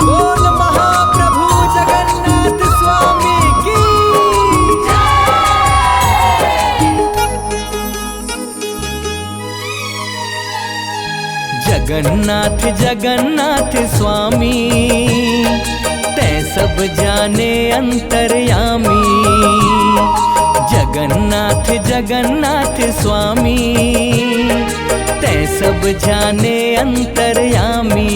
बोल महाप्रभु जगन्नाथ स्वामी की जगन्नाथ जगन्नाथ स्वामी तै सब जाने अंतर्यामी। जगन्नाथ जगन्नाथ स्वामी तै सब जाने अंतर्यामी।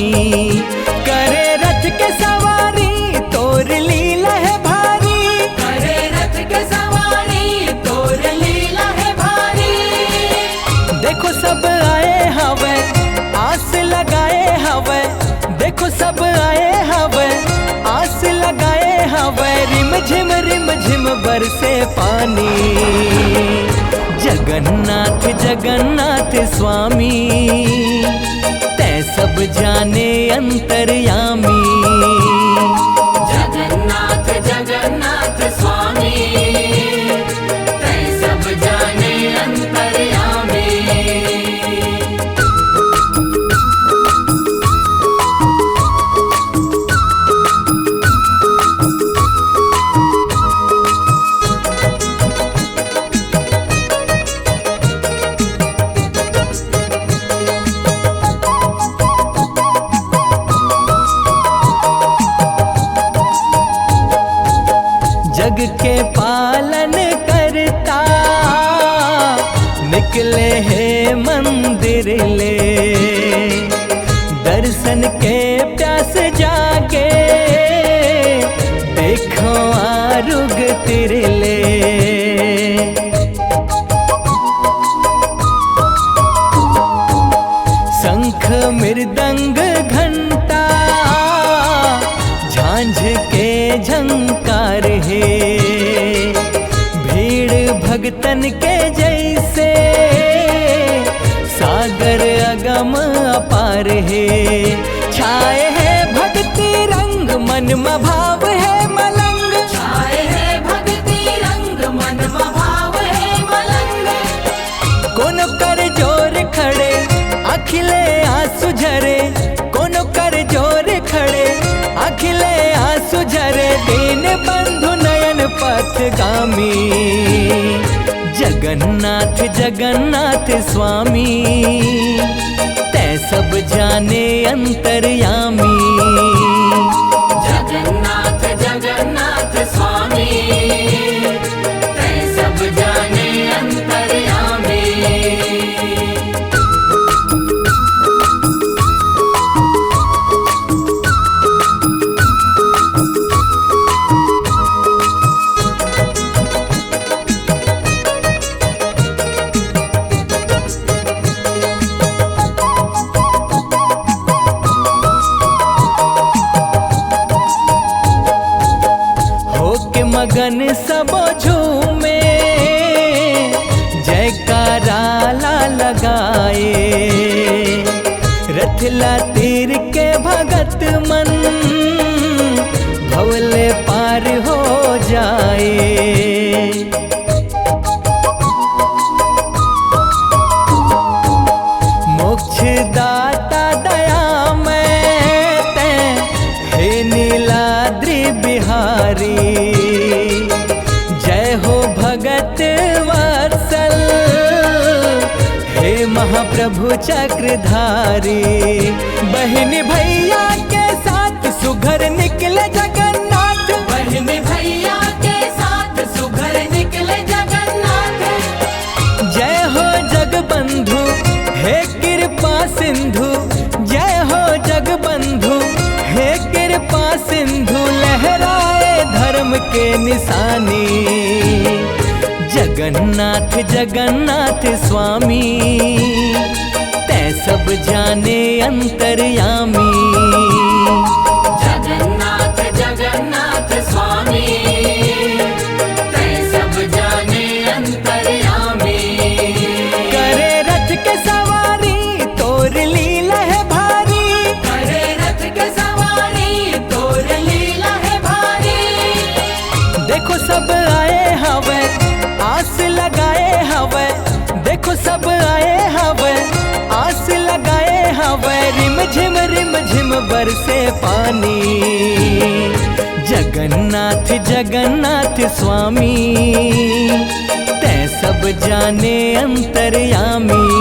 करे रथ के सवारी तोर लीला है भारी, करे रथ के सवारी तोर लीला है भारी। देखो सब आए हवे आस लगाए हवे, देखो सब आए हवे आस लगाए हवे। रिम झिम बरसे पानी। जगन्नाथ जगन्नाथ स्वामी तै सब जाने अंतर्यामी। जगन्नाथ जगन्नाथ स्वामी तै सब जाने अंतर्यामी। जग के पालन करता निकले हैं मंदिर ले। दर्शन के प्यास जागे देखो आरुग तिरले। शंख मृदंग घंटा झांझ के झंकार है। भीड़ भगतन के जैसे सागर अगम अपार है। छाए है भक्ति रंग मन में भाव है मलंग। छाए है भक्ति रंग मन में भाव है मलंग। कोनो कर जोर खड़े अखिले आंसू झरे, कोनो कर जोर खड़े अखिले आंसू झरे। दीन बंधु नयन पथगामी। जगन्नाथ जगन्नाथ स्वामी तै सब जाने अंतर्यामी। जगन्नाथ जगन्नाथ स्वामी तै सब जाने अंतर्यामी। होके मगन सबो झूमे जयकारा ला लगाए। रथला तीर के भगत मन भवले पार हो जाए। मोक्ष दाता दया में तै हे नीलाद्रि बिहारी। जय हो भगत वत्सल हे महाप्रभु चक्रधारी। बहन भैया के साथ सुघर निकले जगन्नाथ। बहन भैया के साथ सुघर निकले जगन्नाथ। जय हो जगबंधु हे कृपा सिंधु, जय हो जगबंधु हे कृपा सिंधु। लहराए धर्म के निशानी। जगन्नाथ जगन्नाथ स्वामी तै सब जाने अंतर्यामी। जगन्नाथ जगन्नाथ स्वामी तै सब जाने अंतर्यामी। करे रथ के सवारी तोर लीला है भारी, करे रथ के सवारी तोर लीला है भारी। देखो सब आए हवे आस लगाए हवे, देखो सब आए हवे आस लगाए हवे, रिम झिम बरसे पानी। जगन्नाथ जगन्नाथ स्वामी तै सब जाने अंतर्यामी।